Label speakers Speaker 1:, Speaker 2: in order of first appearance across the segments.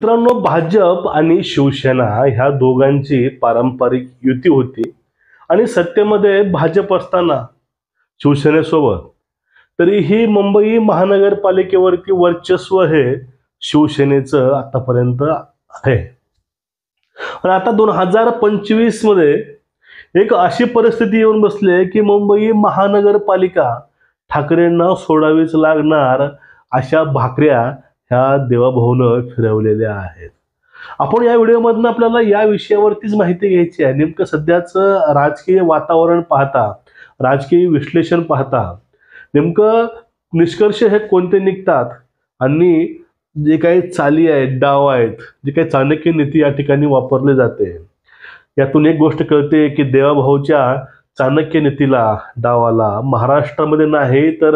Speaker 1: मित्रांनो, भाजप आणि शिवसेना ह्या दोघांची पारंपरिक युती होती आणि सत्तेमध्ये भाजप असताना शिवसेनेसोबत तरीही मुंबई महानगरपालिकेवरती वर्चस्व हे शिवसेनेचं आतापर्यंत आहे. आणि आता 2025 मध्ये एक अशी परिस्थिती येऊन बसली की मुंबई महानगरपालिका ठाकरेंना सोडावीच लागणार अशा भाकऱ्या ह्या देवाभाऊनं फिरवलेल्या आहेत. आपण या व्हिडिओमधून आपल्याला या विषयावरतीच माहिती घ्यायची आहे. नेमकं सध्याचं राजकीय वातावरण पाहता, राजकीय विश्लेषण पाहता नेमकं निष्कर्ष हे कोणते निघतात आणि जे काही चाली आहेत, डाव आहेत, जे काही चाणक्य नीती या ठिकाणी वापरले जाते, यातून एक गोष्ट कळते की देवाभाऊच्या चाणक्य नीतीला, डावाला महाराष्ट्रामध्ये नाही तर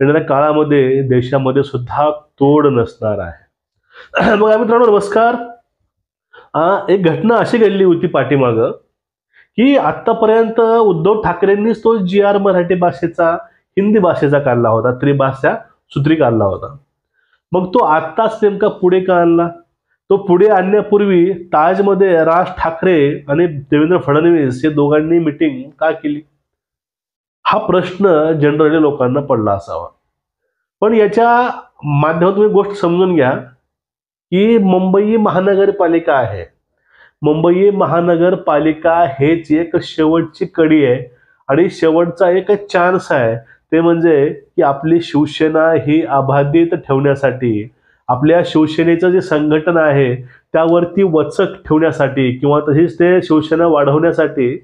Speaker 1: येणाऱ्या काळामध्ये देशामध्ये सुद्धा तोड नसणार आहे. मग मित्रांनो नमस्कार. एक घटना अशी घडली होती पाठीमागं की आतापर्यंत उद्धव ठाकरेंनीच तो GR मराठी भाषेचा हिंदी भाषेचा काढला होता, त्रिभाषा सूत्री काढला होता. मग तो आत्ताच नेमका पुढे का आणला? तो पुढे आणण्यापूर्वी ताजमध्ये राज ठाकरे आणि देवेंद्र फडणवीस हे दोघांनी मीटिंग का केली, हा प्रश्न जनरली लोकांना पडला असावा. पण याच्या माध्यमातून एक गोष्ट समजून घ्या की मुंबई महानगरपालिका आहे. मुंबई महानगरपालिका हेच एक शेवटची कडी आहे आणि शेवटचा एक चान्स आहे. ते म्हणजे की आपली शिवसेना ही अबाधित ठेवण्यासाठी, आपल्या शिवसेनेचं जे संघटन आहे त्यावरती वचक ठेवण्यासाठी किंवा तशीच ते शिवसेना वाढवण्यासाठी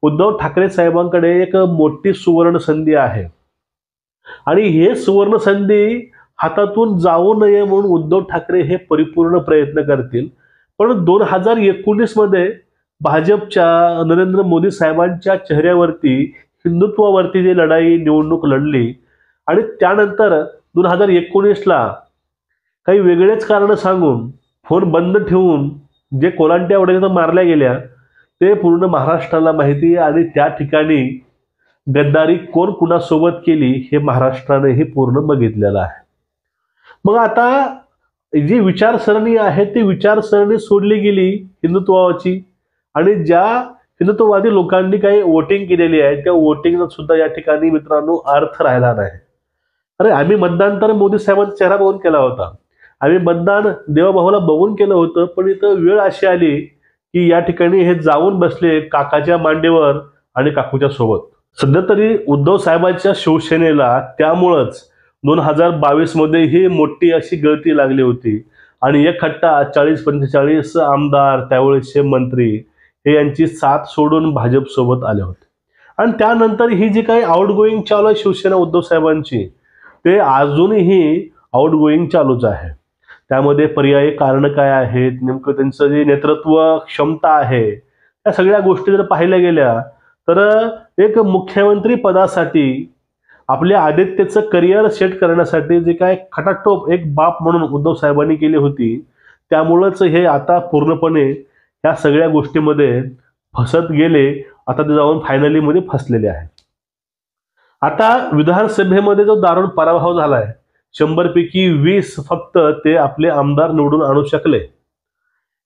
Speaker 1: उद्धव ठाकरे साहेबांकडे एक मोठी सुवर्ण संधी आहे. आणि हे सुवर्ण संधी हातातून जाऊ नये म्हणून उद्धव ठाकरे हे परिपूर्ण प्रयत्न करतील. पण 2019 मध्ये भाजपच्या नरेंद्र मोदी साहेबांच्या चेहऱ्यावरती हिंदुत्वावरती जी लढाई निवडणूक लढली आणि त्यानंतर 2019ला काही वेगळेच कारण सांगून फोन बंद ठेवून जे कोलांट्या वगैरे मारल्या गेल्या ते पूर्ण महाराष्ट्राला माहिती आहे. आणि त्या ठिकाणी गद्दारी कोण कुणासोबत केली हे महाराष्ट्राने पूर्ण बघितलेलं आहे. मग आता जी विचारसरणी आहे ती विचारसरणी सोडली गेली हिंदुत्वाची आणि ज्या हिंदुत्ववादी लोकांनी काही वोटिंग केलेली आहे त्या वोटिंगला सुद्धा या ठिकाणी मित्रांनो अर्थ राहिला नाही. अरे आम्ही मतदान तर मोदी साहेबांचा चेहरा बघून केला होता, आम्ही मतदान देवाभाऊला बघून केलं होतं, पण इथं वेळ अशी आली की या ठिकाणी हे जाऊन बसले काकाच्या मांडीवर आणि काकूच्या सोबत. सध्या तरी उद्धव साहेबांच्या शिवसेनेला त्यामुळंच 2022 मध्ये ही मोठी अशी गळती लागली होती आणि एक खट्टा 40-45 आमदार त्यावेळेसचे मंत्री हे यांची साथ सोडून भाजप सोबत आले होते. आणि त्यानंतर ही जी काही आउटगोईंग चालू आहे शिवसेना उद्धव साहेबांची ते अजूनही आउटगोईंग चालूच आहे. त्यामध्ये पर्यायी कारण काय आहेत, नेमकं त्यांचं जे नेतृत्व क्षमता आहे त्या सगळ्या गोष्टी जर पाहिल्या गेल्या तर एक मुख्यमंत्री पदासाठी आपल्या आदित्यचं करिअर सेट करण्यासाठी जे काय खटाटोप एक बाप म्हणून उद्धव साहेबांनी केली होती त्यामुळंच हे आता पूर्णपणे ह्या सगळ्या गोष्टीमध्ये फसत गेले. आता ते जाऊन फायनली मध्ये फसलेले आहेत. आता विधानसभेमध्ये जो दारुण पराभव झालाय 100 पैकी 20 फक्त ते आपले आमदार निवडून आणू शकले.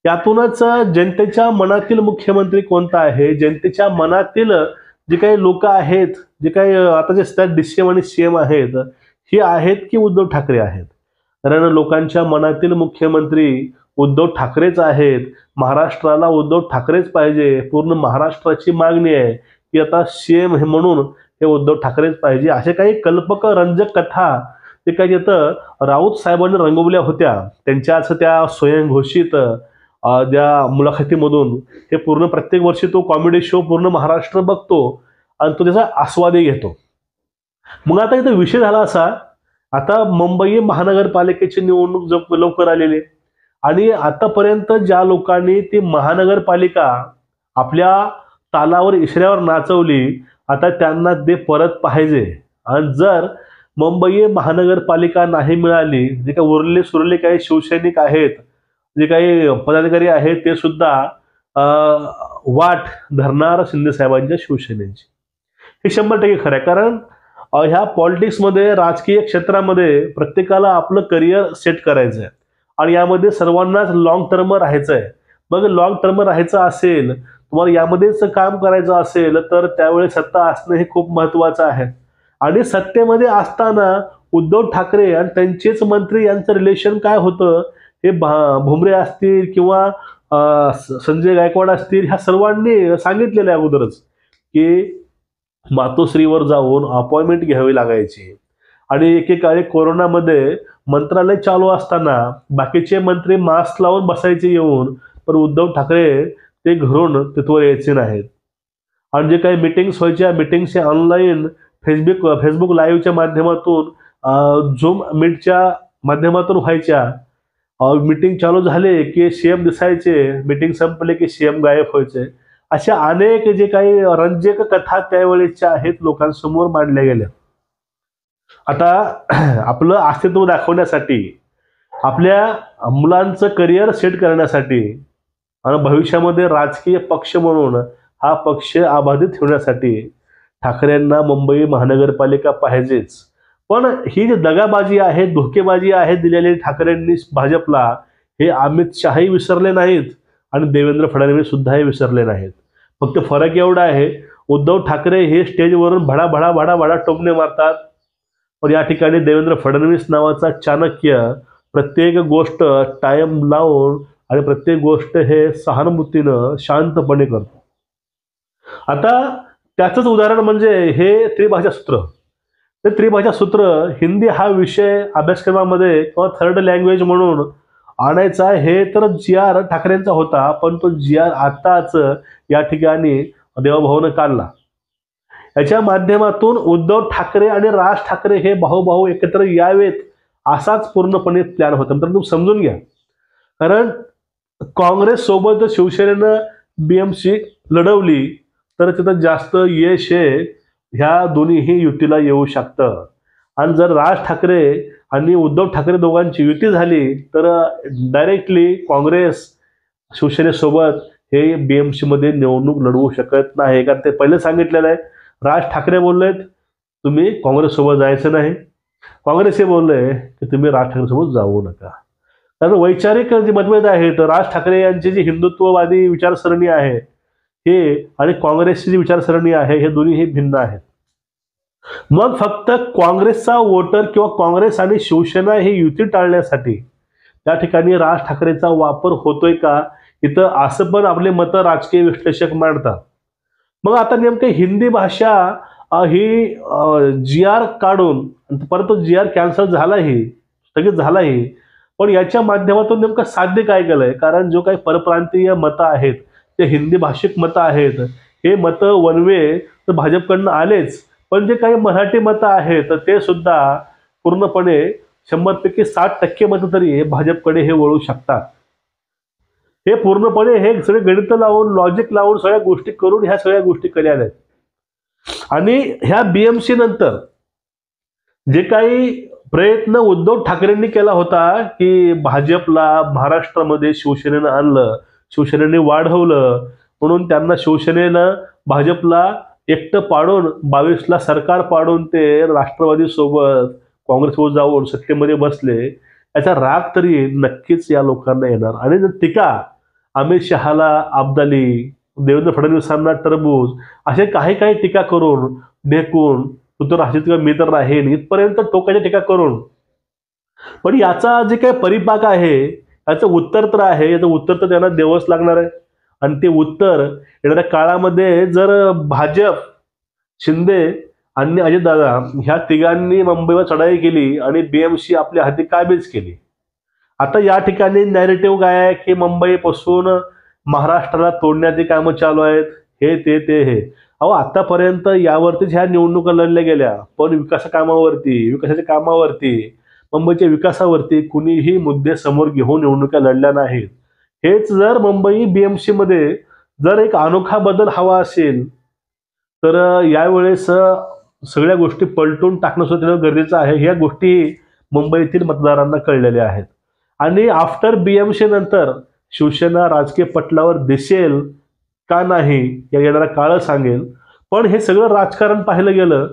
Speaker 1: यातूनच जनतेच्या मनातील मुख्यमंत्री कोणता आहे, जनतेच्या मनातील जे काही लोक आहेत, जे काही आता जे DCM आणि CM आहेत हे आहेत की उद्धव ठाकरे आहेत. कारण लोकांच्या मनातील मुख्यमंत्री उद्धव ठाकरेच आहेत. महाराष्ट्राला उद्धव ठाकरेच पाहिजे. पूर्ण महाराष्ट्राची मागणी आहे की आता CM हे म्हणून हे उद्धव ठाकरेच पाहिजे. असे काही कल्पक रंजक कथा जे काही तिथं राऊत साहेबांनी रंगवल्या होत्या त्यांच्याच त्या स्वयंघोषित ज्या मुलाखतीमधून हे पूर्ण प्रत्येक वर्षी तो कॉमेडी शो पूर्ण महाराष्ट्र बघतो आणि तो त्याचा आस्वादही घेतो. मग आता इथं विषय झाला असा, आता मुंबई महानगरपालिकेची निवडणूक लवकर आलेली आणि आतापर्यंत ज्या लोकांनी ती महानगरपालिका आपल्या तालावर इशाऱ्यावर नाचवली आता त्यांना ते परत पाहिजे. आणि जर मुंबई महानगरपालिका नाही मिळाली, जे काही उरले सुरले काही शिवसैनिक आहेत, जे काही पदाधिकारी आहेत ते सुद्धा वाट धरणार शिंदे साहेबांच्या शिवसेनेची. हे 100% खरं आहे. कारण ह्या पॉलिटिक्समध्ये राजकीय क्षेत्रामध्ये प्रत्येकाला आपलं करिअर सेट करायचं आहे आणि यामध्ये सर्वांनाच लॉंग टर्म राहायचं आहे. मग लॉंग टर्म राहायचं असेल, तुम्हाला यामध्येच काम करायचं असेल, तर त्यावेळेस सत्ता असणं हे खूप महत्वाचं आहे. आणि सत्तेमध्ये असताना उद्धव ठाकरे आणि त्यांचेच मंत्री यांचं रिलेशन काय होतं हे भुमरे असतील किंवा संजय गायकवाड असतील, ह्या सर्वांनी सांगितलेलं आहे अगोदरच, की मातोश्रीवर जाऊन अपॉइंटमेंट घ्यावी लागायची. आणि एकेकाळी कोरोनामध्ये मंत्रालय चालू असताना बाकीचे मंत्री मास्क लावून बसायचे येऊन, पण उद्धव ठाकरे ते घरून तिथवर यायचे नाहीत. आणि जे काही मिटिंग्स व्हायच्या, मिटिंग्स ऑनलाईन फेसबुक लाईव्हच्या माध्यमातून, झूम मीटच्या माध्यमातून व्हायच्या. मीटिंग चालू झाले की सीएम दिसायचे, मीटिंग संपले की सीएम गायब व्हायचे. अशा अनेक जे काही रंजक कथा त्यावेळेच्या आहेत लोकांसमोर मांडल्या गेल्या. आता आपलं अस्तित्व दाखवण्यासाठी, आपल्या मुलांचं करिअर सेट करण्यासाठी आणि भविष्यामध्ये राजकीय पक्ष म्हणून हा पक्ष अबाधित ठेवण्यासाठी ठाकरेंना मुंबई महानगरपालिका पाहिजेच. पण ही जी दगाबाजी आहे, धोकेबाजी आहे दिलेली ठाकरेंनी भाजपला, हे अमित शहाही विसरले नाहीत आणि देवेंद्र फडणवीस सुद्धाही विसरले नाहीत. फक्त फरक एवढा आहे, उद्धव ठाकरे हे स्टेजवरून भडा भडा भडा भडा टोमणे मारतात, पण या ठिकाणी देवेंद्र फडणवीस नावाचा चाणक्य प्रत्येक गोष्ट टाइम लावून आणि प्रत्येक गोष्ट हे सहानुभूतीनं शांतपणे करतो. आता त्याचंच उदाहरण म्हणजे हे त्रिभाषा सूत्र. ते त्रिभाषा सूत्र हिंदी हा विषय अभ्यासक्रमामध्ये किंवा थर्ड लँग्वेज म्हणून आणायचा, हे तर जी.आर. ठाकरेंचा होता, पण तो जी.आर. आताच या ठिकाणी देवाभाऊनं काढला. याच्या माध्यमातून उद्धव ठाकरे आणि राज ठाकरे हे भाऊ एकत्र यावेत असाच पूर्णपणे प्लॅन होता. तर तुम्ही समजून घ्या, कारण काँग्रेस सोबत शिवसेनेनं बीएमसी लढवली तर तिथं जास्त यश हे ह्या दोन्हीही युतीला येऊ शकतं. आणि जर राज ठाकरे आणि उद्धव ठाकरे दोघांची युती झाली तर डायरेक्टली काँग्रेस शिवसेनेसोबत हे बीएमसी मध्ये निवडणूक लढवू शकत नाही. कारण ते पहिले सांगितलेलं आहे, राज ठाकरे बोललेत तुम्ही काँग्रेस सोबत जायचं नाही, काँग्रेस हे बोलले की तुम्ही राज ठाकरे सोबत जाऊ नका. कारण वैचारिक जे मतभेद आहेत, राज ठाकरे यांची जी हिंदुत्ववादी विचारसरणी आहे हे आणि काँग्रेसची जी विचारसरणी आहे, हे दोन्ही भिन्न आहेत. मग फक्त काँग्रेसचा वोटर किंवा काँग्रेस आणि शिवसेना हे युती टाळण्यासाठी त्या ठिकाणी राज ठाकरेचा वापर होतोय का, इथं असं पण आपले मतं राजकीय विश्लेषक मांडतात. मग आता नेमकं हिंदी भाषा ही जी.आर. काढून, परत तो जी.आर. कॅन्सल झालाही, स्थगित झालाही, पण याच्या माध्यमातून नेमकं साध्य काय केलंय? कारण जो काही परप्रांतीय मतं आहेत, ते हिंदी भाषिक मतं आहेत, हे मतं वनवे तर भाजपकडनं आलेच, पण जे काही मराठी मतं आहेत ते सुद्धा पूर्णपणे 100पैकी 60% मतं तरी भाजपकडे हे वळू शकतात. हे पूर्णपणे हे सगळे गणित लावून, लॉजिक लावून, सगळ्या गोष्टी करून ह्या सगळ्या गोष्टी केल्या आहेत. आणि ह्या बीएमसी नंतर जे काही प्रयत्न उद्धव ठाकरेंनी केला होता की भाजपला महाराष्ट्रामध्ये शिवसेनेनं आणलं, शिवसेनेने वाढवलं, म्हणून त्यांना शिवसेनेनं भाजपला एकटं पाडून 22ला सरकार पाडून ते राष्ट्रवादी सोबत काँग्रेससोबत जाऊन सत्तेमध्ये बसले, याचा राग तरी नक्कीच या लोकांना येणार. आणि टीका अमित शहाला अब्दाली, देवेंद्र फडणवीसांना टरबूज, असे काही काही टीका करून ढेकून तू तर राहशील किंवा मी तर राहील इथपर्यंत टोकाच्या टीका करून, पण याचा जे काही परिपाक आहे याचं उत्तर तर आहे, याचं उत्तर तर त्यांना द्यावंच लागणार आहे. आणि ते उत्तर येणाऱ्या काळामध्ये जर भाजप, शिंदे आणि अजितदादा ह्या तिघांनी मुंबईवर चढाई केली आणि बीएमसी आपल्या हाती काबीज केली. आता या ठिकाणी नॅरेटिव्ह काय आहे की मुंबईपासून महाराष्ट्राला तोडण्याची कामं चालू आहेत, हे हे. अहो आतापर्यंत यावरतीच ह्या निवडणुका लढल्या गेल्या, पण विकासाच्या कामावरती, मुंबईच्या विकासावरती कुणीही मुद्दे समोर घेऊन निवडणुका लढल्या नाहीत. हेच जर मुंबई बीएमसी मध्ये जर एक अनोखा बदल हवा असेल तर यावेळेस सगळ्या गोष्टी पलटून टाकणं सुद्धा गरजेचं आहे. ह्या गोष्टी मुंबईतील मतदारांना कळलेल्या आहेत. आणि आफ्टर बीएमसी नंतर शिवसेना राजकीय पटलावर दिसेल का नाही या येणारा काळ सांगेल. पण हे सगळं राजकारण पाहिलं गेलं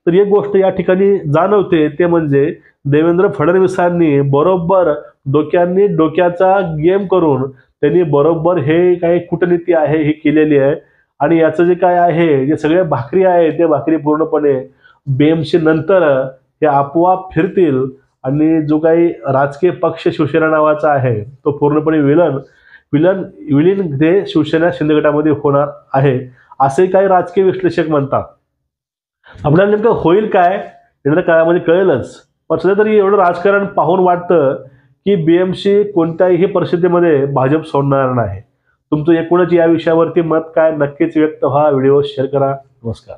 Speaker 1: तर एक गोष्ट या ठिकाणी जाणवते ते म्हणजे देवेंद्र फडणवीसांनी बरोबर डोक्याचा गेम करून त्यांनी बरोबर हे काही कूटनीती आहे ही केलेली आहे आणि याचं जे काय आहे जे सगळे भाकरी आहे ते भाकरी पूर्णपणे BMC नंतर हे आपोआप फिरतील आणि जो काही राजकीय पक्ष शिवसेना नावाचा आहे तो पूर्णपणे विलीन ते शिवसेना शिंदे गटामध्ये होणार आहे असे काही राजकीय विश्लेषक म्हणतात. आपल्याला नेमकं होईल काय येणाऱ्या काळामध्ये कळेलच. पण सध्या तरी एवढं राजकारण पाहून वाटतं की BMC कोणत्याही परिस्थितीमध्ये भाजप सोडणार नाही. तुमचं एकूणच या विषयावरती मत काय नक्कीच व्यक्त व्हा. व्हिडिओ शेअर करा. नमस्कार.